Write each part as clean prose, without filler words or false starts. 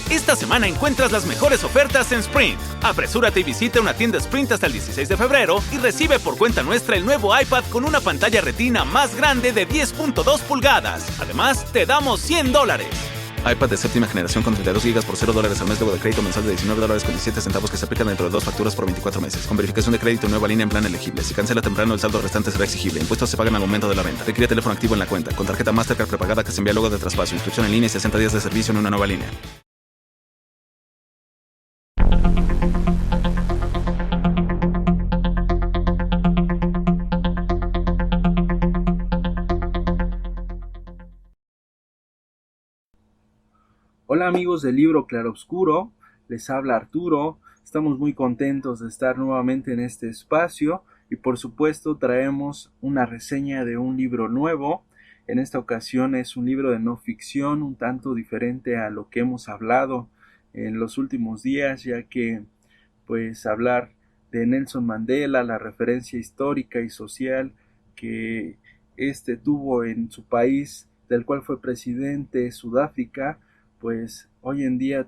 Esta semana encuentras las mejores ofertas en Sprint. Apresúrate y visita una tienda Sprint hasta el 16 de febrero y recibe por cuenta nuestra el nuevo iPad con una pantalla Retina más grande de 10.2 pulgadas. Además, te damos $100. iPad de séptima generación con 32 GB por $0 al mes, luego de crédito mensual de $19.17 que se aplican dentro de 2 facturas por 24 meses. Con verificación de crédito nueva línea en plan elegible. Si cancela temprano, el saldo restante será exigible. Impuestos se pagan al momento de la venta. Requiere teléfono activo en la cuenta. Con tarjeta Mastercard prepagada que se envía luego de traspaso. Inscripción en línea y 60 días de servicio en una nueva línea. Hola amigos del libro Claroscuro, les habla Arturo. Estamos muy contentos de estar nuevamente en este espacio y por supuesto traemos una reseña de un libro nuevo. En esta ocasión es un libro de no ficción, un tanto diferente a lo que hemos hablado en los últimos días, ya que pues hablar de Nelson Mandela, la referencia histórica y social que tuvo en su país, del cual fue presidente, Sudáfrica, pues hoy en día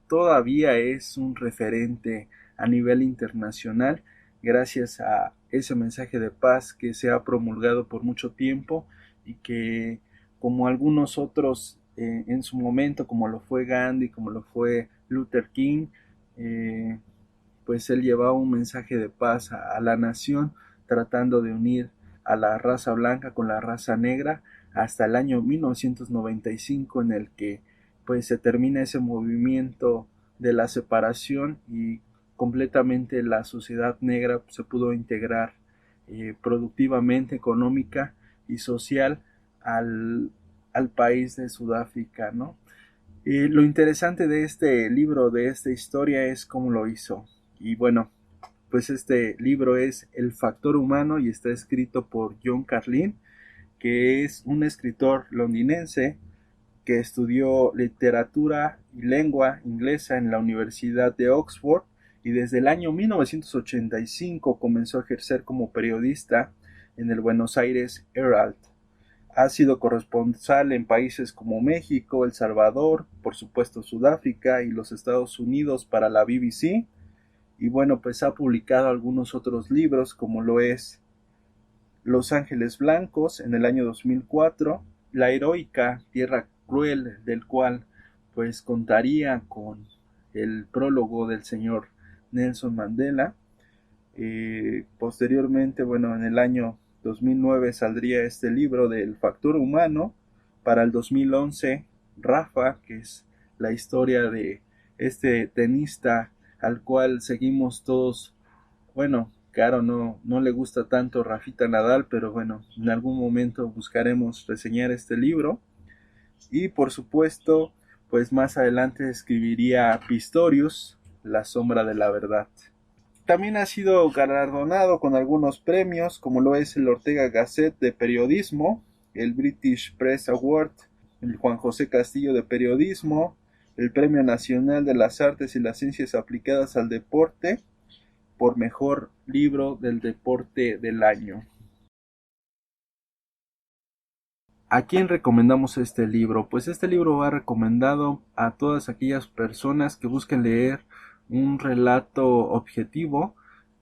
todavía es un referente a nivel internacional gracias a ese mensaje de paz que se ha promulgado por mucho tiempo y que, como algunos otros en su momento, como lo fue Gandhi, como lo fue Luther King, pues él llevaba un mensaje de paz a la nación, tratando de unir a la raza blanca con la raza negra hasta el año 1995, en el que pues se termina ese movimiento de la separación y completamente la sociedad negra se pudo integrar productivamente, económica y social al país de Sudáfrica, ¿no? Lo interesante de este libro, de esta historia, es cómo lo hizo. Y bueno, pues este libro es El Factor Humano y está escrito por John Carlin, que es un escritor londinense que estudió literatura y lengua inglesa en la Universidad de Oxford y desde el año 1985 comenzó a ejercer como periodista en el Buenos Aires Herald. Ha sido corresponsal en países como México, El Salvador, por supuesto Sudáfrica y los Estados Unidos para la BBC. Y bueno, pues ha publicado algunos otros libros como lo es Los Ángeles Blancos en el año 2004, La Heroica Tierra Cruel, del cual pues contaría con el prólogo del señor Nelson Mandela. Posteriormente, bueno, en el año 2009 saldría este libro del Factor Humano. Para el 2011, Rafa, que es la historia de este tenista al cual seguimos todos. Bueno, claro, no le gusta tanto Rafita Nadal, pero bueno, en algún momento buscaremos reseñar este libro. Y por supuesto, pues más adelante escribiría Pistorius, La Sombra de la Verdad. También ha sido galardonado con algunos premios, como lo es el Ortega Gasset de Periodismo, el British Press Award, el Juan José Castillo de Periodismo, el Premio Nacional de las Artes y las Ciencias Aplicadas al Deporte, por Mejor Libro del Deporte del Año. ¿A quién recomendamos este libro? Pues este libro va recomendado a todas aquellas personas que busquen leer un relato objetivo,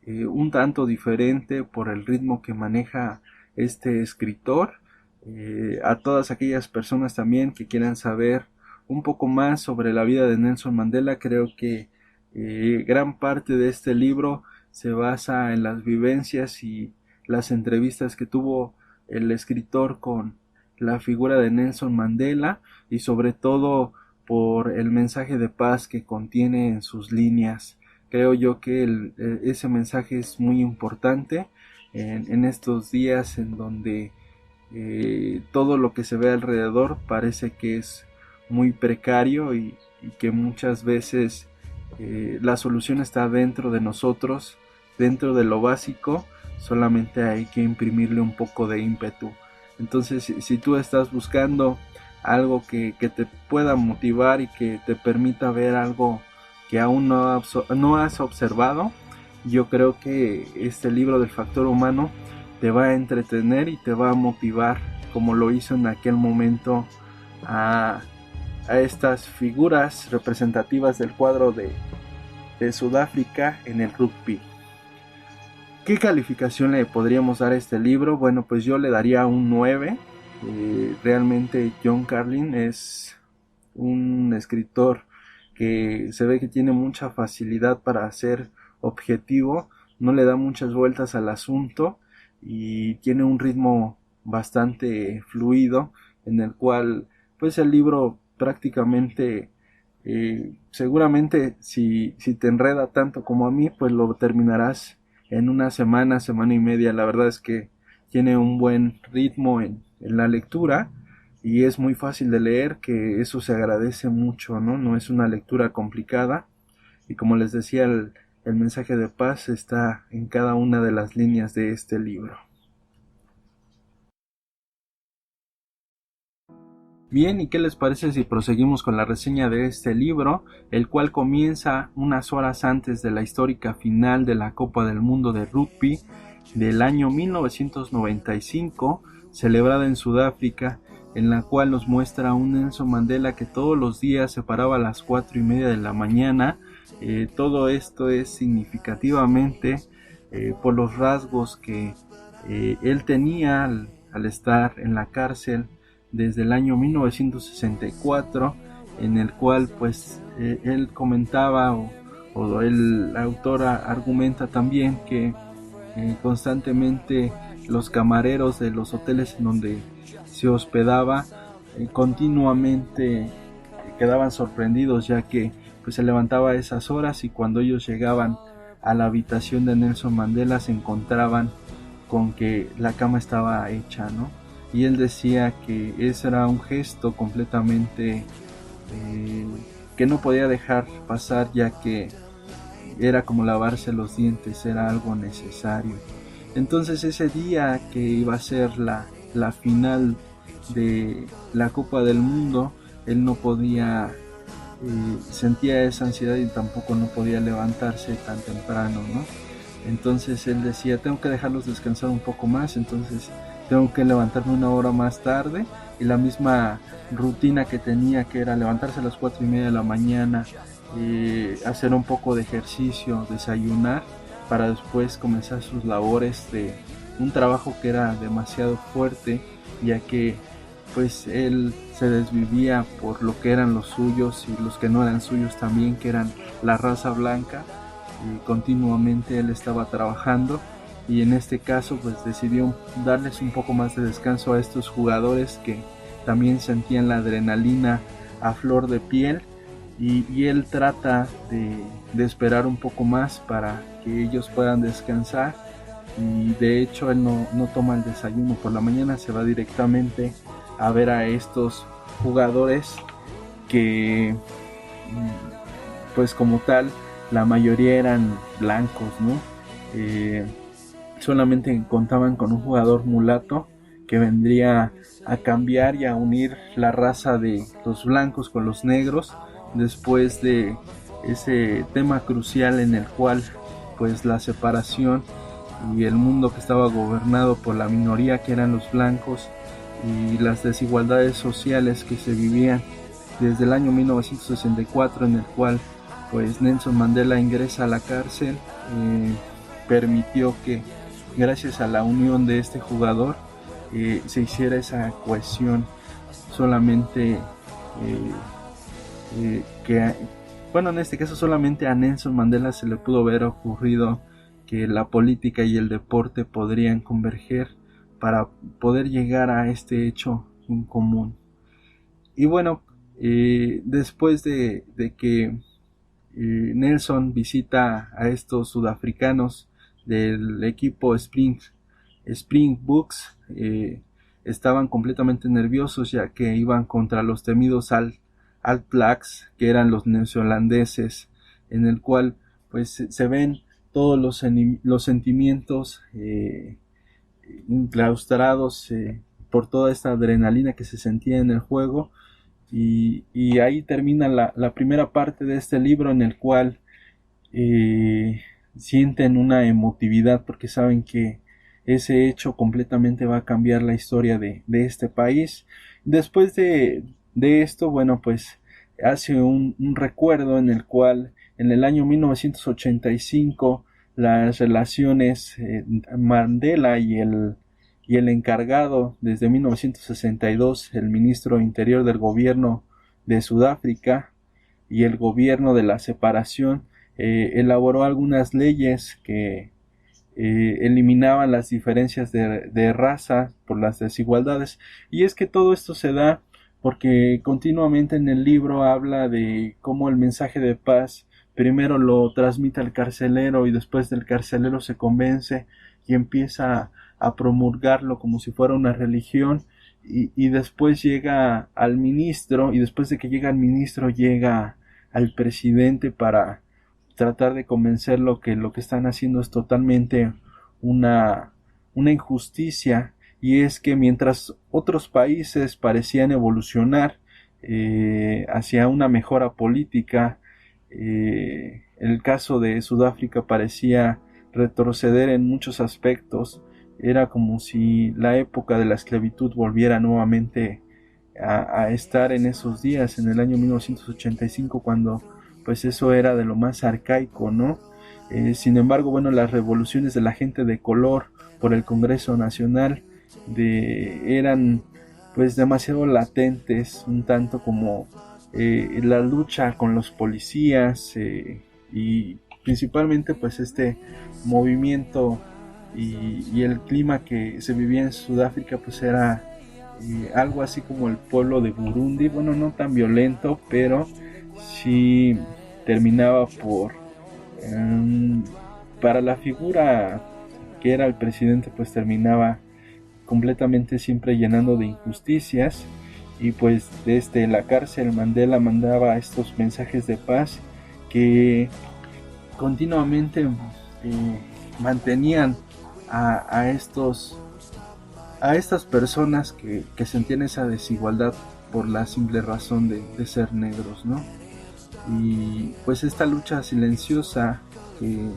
un tanto diferente por el ritmo que maneja este escritor, a todas aquellas personas también que quieran saber un poco más sobre la vida de Nelson Mandela. Creo que gran parte de este libro se basa en las vivencias y las entrevistas que tuvo el escritor con la figura de Nelson Mandela y sobre todo por el mensaje de paz que contiene en sus líneas. Creo yo que ese mensaje es muy importante en estos días en donde todo lo que se ve alrededor parece que es muy precario y que muchas veces la solución está dentro de nosotros, dentro de lo básico. Solamente hay que imprimirle un poco de ímpetu. Entonces, si tú estás buscando algo que te pueda motivar y que te permita ver algo que aún no has observado, yo creo que este libro del Factor Humano te va a entretener y te va a motivar, como lo hizo en aquel momento a a estas figuras representativas del cuadro de Sudáfrica en el rugby. ¿Qué calificación le podríamos dar a este libro? Bueno, pues yo le daría un 9. Realmente John Carlin es un escritor que se ve que tiene mucha facilidad para ser objetivo, no le da muchas vueltas al asunto y tiene un ritmo bastante fluido en el cual pues el libro prácticamente seguramente si te enreda tanto como a mí, pues lo terminarás en una semana y media. La verdad es que tiene un buen ritmo en la lectura y es muy fácil de leer, que eso se agradece mucho, ¿no? No es una lectura complicada y como les decía, el mensaje de paz está en cada una de las líneas de este libro. Bien, ¿y qué les parece si proseguimos con la reseña de este libro, el cual comienza unas horas antes de la histórica final de la Copa del Mundo de Rugby del año 1995, celebrada en Sudáfrica, en la cual nos muestra un Nelson Mandela que todos los días se paraba a las 4:30 de la mañana. Todo esto es significativamente por los rasgos que él tenía al estar en la cárcel desde el año 1964, en el cual pues él comentaba o el autor argumenta también que constantemente los camareros de los hoteles en donde se hospedaba continuamente quedaban sorprendidos, ya que pues se levantaba a esas horas y cuando ellos llegaban a la habitación de Nelson Mandela se encontraban con que la cama estaba hecha, ¿no? Y él decía que ese era un gesto completamente que no podía dejar pasar, ya que era como lavarse los dientes, era algo necesario. Entonces ese día que iba a ser la final de la Copa del Mundo, él no podía, sentía esa ansiedad y tampoco no podía levantarse tan temprano, ¿no? Entonces él decía, tengo que dejarlos descansar un poco más, entonces tengo que levantarme una hora más tarde, y la misma rutina que tenía, que era levantarse a las 4:30 de la mañana, hacer un poco de ejercicio, desayunar, para después comenzar sus labores de un trabajo que era demasiado fuerte, ya que pues él se desvivía por lo que eran los suyos y los que no eran suyos también, que eran la raza blanca, y continuamente él estaba trabajando. Y en este caso pues decidió darles un poco más de descanso a estos jugadores que también sentían la adrenalina a flor de piel, y él trata de esperar un poco más para que ellos puedan descansar, y de hecho él no toma el desayuno por la mañana, se va directamente a ver a estos jugadores que pues como tal la mayoría eran blancos, ¿no? Solamente contaban con un jugador mulato que vendría a cambiar y a unir la raza de los blancos con los negros, después de ese tema crucial en el cual pues la separación y el mundo que estaba gobernado por la minoría, que eran los blancos, y las desigualdades sociales que se vivían desde el año 1964, en el cual pues Nelson Mandela ingresa a la cárcel, permitió que gracias a la unión de este jugador se hiciera esa cohesión. Solamente que, bueno, en este caso solamente a Nelson Mandela se le pudo haber ocurrido que la política y el deporte podrían converger para poder llegar a este hecho en común. Y bueno, después de que Nelson visita a estos sudafricanos del equipo Springboks, estaban completamente nerviosos, ya que iban contra los temidos All Blacks, que eran los neozelandeses, en el cual pues se ven todos los sentimientos enclaustrados por toda esta adrenalina que se sentía en el juego. Y ahí termina la primera parte de este libro, en el cual sienten una emotividad porque saben que ese hecho completamente va a cambiar la historia de este país. Después de de esto, bueno, pues hace un recuerdo en el cual en el año 1985 las relaciones Mandela y el encargado desde 1962, el ministro interior del gobierno de Sudáfrica y el gobierno de la separación, elaboró algunas leyes que eliminaban las diferencias de raza por las desigualdades. Y es que todo esto se da porque continuamente en el libro habla de cómo el mensaje de paz primero lo transmite al carcelero y después del carcelero se convence y empieza a promulgarlo como si fuera una religión, y después llega al ministro, y después de que llega al ministro llega al presidente para tratar de convencerlo que lo que están haciendo es totalmente una injusticia, y es que mientras otros países parecían evolucionar hacia una mejora política, el caso de Sudáfrica parecía retroceder en muchos aspectos. Era como si la época de la esclavitud volviera nuevamente a estar en esos días, en el año 1985, cuando pues eso era de lo más arcaico, ¿no? Sin embargo, bueno, las revoluciones de la gente de color por el Congreso Nacional eran pues demasiado latentes, un tanto como la lucha con los policías y principalmente pues este movimiento y el clima que se vivía en Sudáfrica pues era algo así como el pueblo de Burundi, bueno, no tan violento, pero sí terminaba por para la figura que era el presidente, pues terminaba completamente siempre llenando de injusticias. Y pues desde la cárcel Mandela mandaba estos mensajes de paz que continuamente mantenían a estas personas que sentían esa desigualdad por la simple razón de ser negros, ¿no? Y pues esta lucha silenciosa que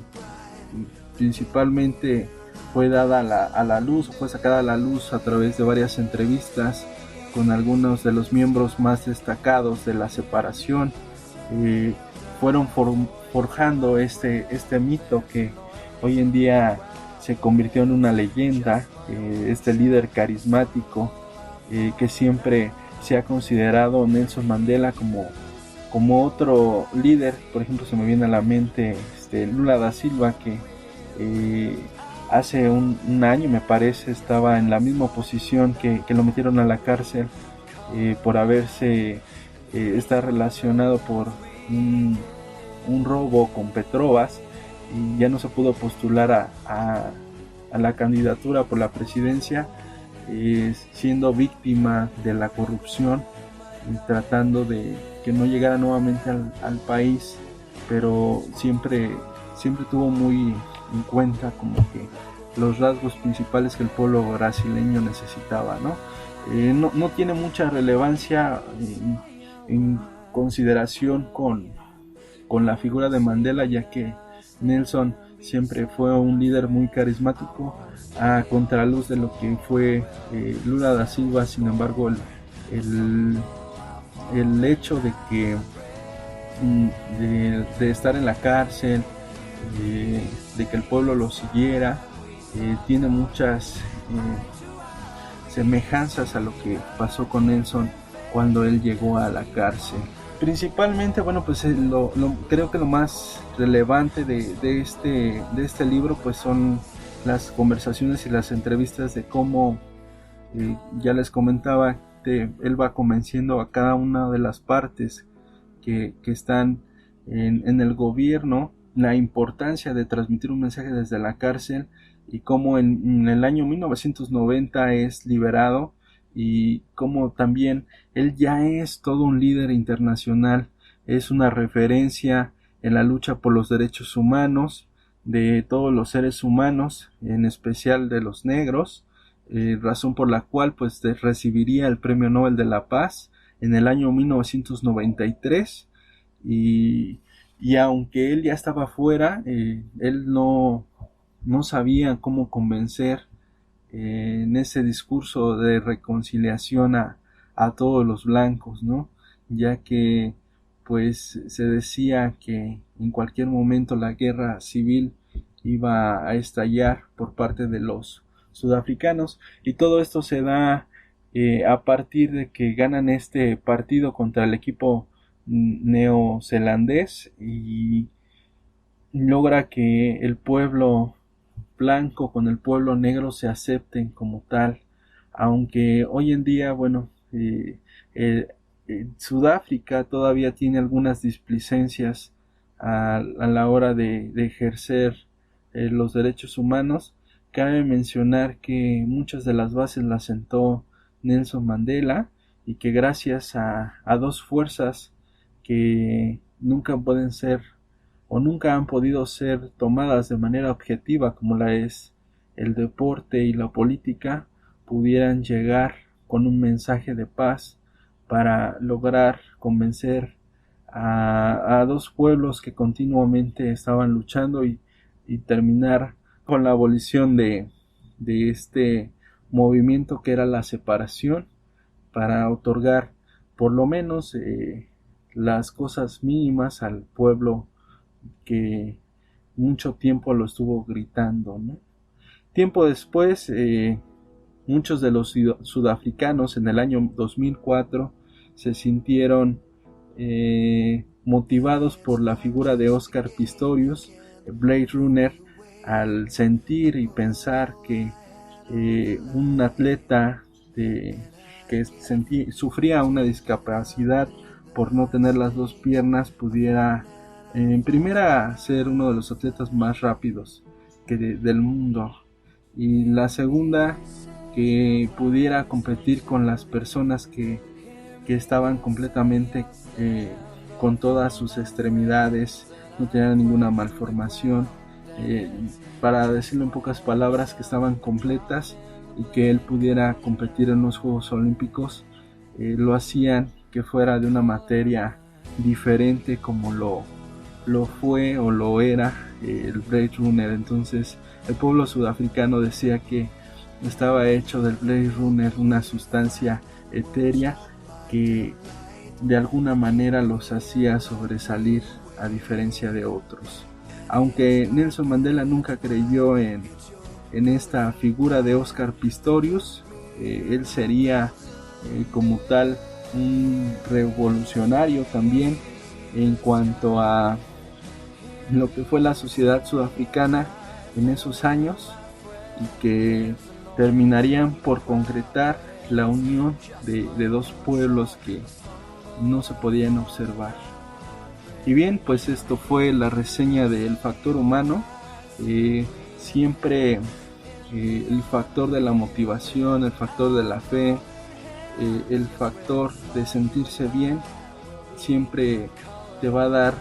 principalmente fue dada a la luz, fue sacada a la luz a través de varias entrevistas con algunos de los miembros más destacados de la separación, fueron forjando este mito que hoy en día se convirtió en una leyenda, este líder carismático que siempre se ha considerado Nelson Mandela como otro líder. Por ejemplo, se me viene a la mente Lula da Silva, que hace un año me parece estaba en la misma posición que lo metieron a la cárcel por haberse está relacionado por un robo con Petrobras, y ya no se pudo postular a la candidatura por la presidencia, siendo víctima de la corrupción y tratando de que no llegara nuevamente al país, pero siempre tuvo muy en cuenta como que los rasgos principales que el pueblo brasileño necesitaba, ¿no? No tiene mucha relevancia en consideración con la figura de Mandela, ya que Nelson siempre fue un líder muy carismático a contraluz de lo que fue Lula da Silva. Sin embargo, el hecho de que de estar en la cárcel, de que el pueblo lo siguiera, tiene muchas semejanzas a lo que pasó con Nelson cuando él llegó a la cárcel. Principalmente, bueno, pues creo que lo más relevante de este libro pues son las conversaciones y las entrevistas de cómo, ya les comentaba, él va convenciendo a cada una de las partes que están en el gobierno la importancia de transmitir un mensaje desde la cárcel, y cómo en el año 1990 es liberado, y cómo también él ya es todo un líder internacional, es una referencia en la lucha por los derechos humanos de todos los seres humanos, en especial de los negros, razón por la cual pues recibiría el Premio Nobel de la Paz en el año 1993, y aunque él ya estaba fuera, él no sabía cómo convencer en ese discurso de reconciliación a a todos los blancos, ¿no? Ya que pues se decía que en cualquier momento la guerra civil iba a estallar por parte de los sudafricanos, y todo esto se da a partir de que ganan este partido contra el equipo neozelandés y logra que el pueblo blanco con el pueblo negro se acepten como tal, aunque hoy en día, bueno, eh, Sudáfrica todavía tiene algunas displicencias a la hora de ejercer los derechos humanos. Cabe mencionar que muchas de las bases las sentó Nelson Mandela, y que gracias a dos fuerzas que nunca pueden ser o nunca han podido ser tomadas de manera objetiva, como la es el deporte y la política, pudieran llegar con un mensaje de paz para lograr convencer a dos pueblos que continuamente estaban luchando, y terminar con la abolición de este movimiento que era la separación, para otorgar por lo menos las cosas mínimas al pueblo que mucho tiempo lo estuvo gritando, ¿no? Tiempo después, muchos de los sudafricanos en el año 2004 se sintieron motivados por la figura de Oscar Pistorius, Blade Runner, al sentir y pensar que un atleta que sufría una discapacidad por no tener las dos piernas pudiera en primera ser uno de los atletas más rápidos del mundo, y la segunda que pudiera competir con las personas que estaban completamente con todas sus extremidades, no tenían ninguna malformación, para decirlo en pocas palabras, que estaban completas, y que él pudiera competir en los Juegos Olímpicos. Lo hacían que fuera de una materia diferente como lo fue o lo era el Blade Runner. Entonces el pueblo sudafricano decía que estaba hecho del Blade Runner una sustancia etérea que de alguna manera los hacía sobresalir a diferencia de otros. Aunque Nelson Mandela nunca creyó en esta figura de Oscar Pistorius, él sería como tal un revolucionario también en cuanto a lo que fue la sociedad sudafricana en esos años, y que terminarían por concretar la unión de dos pueblos que no se podían observar. Y bien, pues esto fue la reseña del factor humano. Siempre el factor de la motivación, el factor de la fe, el factor de sentirse bien, siempre te va a dar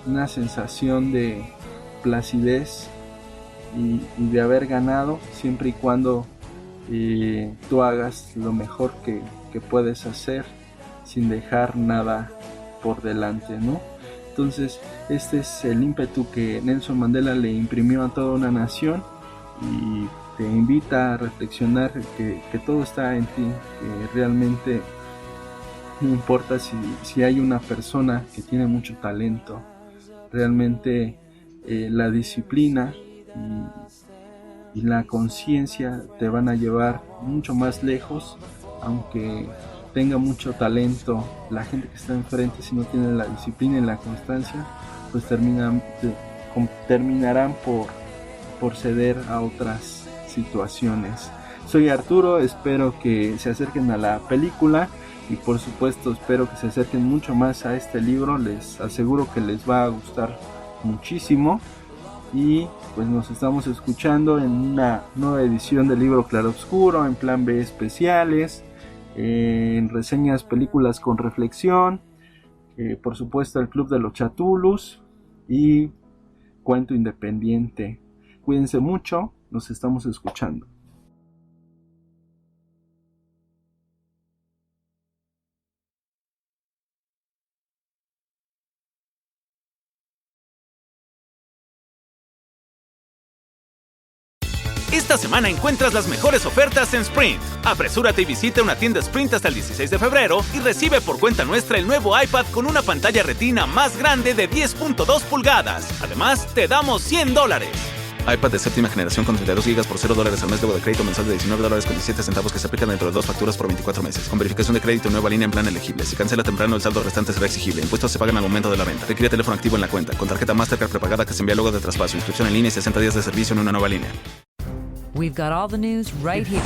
una sensación de placidez y de haber ganado, siempre y cuando tú hagas lo mejor que puedes hacer sin dejar nada por delante, ¿no? Entonces este es el ímpetu que Nelson Mandela le imprimió a toda una nación, y te invita a reflexionar que todo está en ti, que realmente no importa si hay una persona que tiene mucho talento, realmente la disciplina y la conciencia te van a llevar mucho más lejos. Aunque tenga mucho talento, la gente que está enfrente, si no tiene la disciplina y la constancia, pues terminarán por ceder a otras situaciones. Soy Arturo, espero que se acerquen a la película, y por supuesto espero que se acerquen mucho más a este libro. Les aseguro que les va a gustar muchísimo, y pues nos estamos escuchando en una nueva edición del libro Claroscuro, en Plan B especiales, en reseñas, películas con reflexión, por supuesto el Club de los Chatulus y Cuento Independiente. Cuídense mucho, nos estamos escuchando. Esta semana encuentras las mejores ofertas en Sprint. Apresúrate y visita una tienda Sprint hasta el 16 de febrero y recibe por cuenta nuestra el nuevo iPad con una pantalla retina más grande de 10.2 pulgadas. Además, te damos $100. iPad de séptima generación con 32 GB por $0 al mes, luego de crédito mensual de $19.17 que se aplican dentro de 2 facturas por 24 meses. Con verificación de crédito nueva línea en plan elegible. Si cancela temprano, el saldo restante será exigible. Impuestos se pagan al momento de la venta. Requiere teléfono activo en la cuenta. Con tarjeta Mastercard prepagada que se envía luego de traspaso. Inscripción en línea y 60 días de servicio en una nueva línea. We've got all the news right here.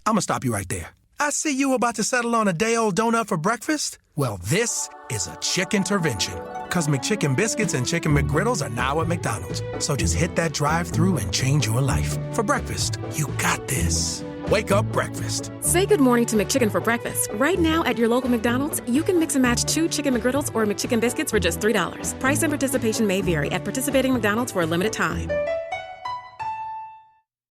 I'm gonna stop you right there. I see you about to settle on a day-old donut for breakfast. Well, this is a chicken intervention. Cause McChicken biscuits and Chicken McGriddles are now at McDonald's. So just hit that drive-thru and change your life. For breakfast, you got this. Wake up breakfast. Say good morning to McChicken for breakfast. Right now at your local McDonald's, you can mix and match 2 Chicken McGriddles or McChicken biscuits for just $3. Price and participation may vary at participating McDonald's for a limited time.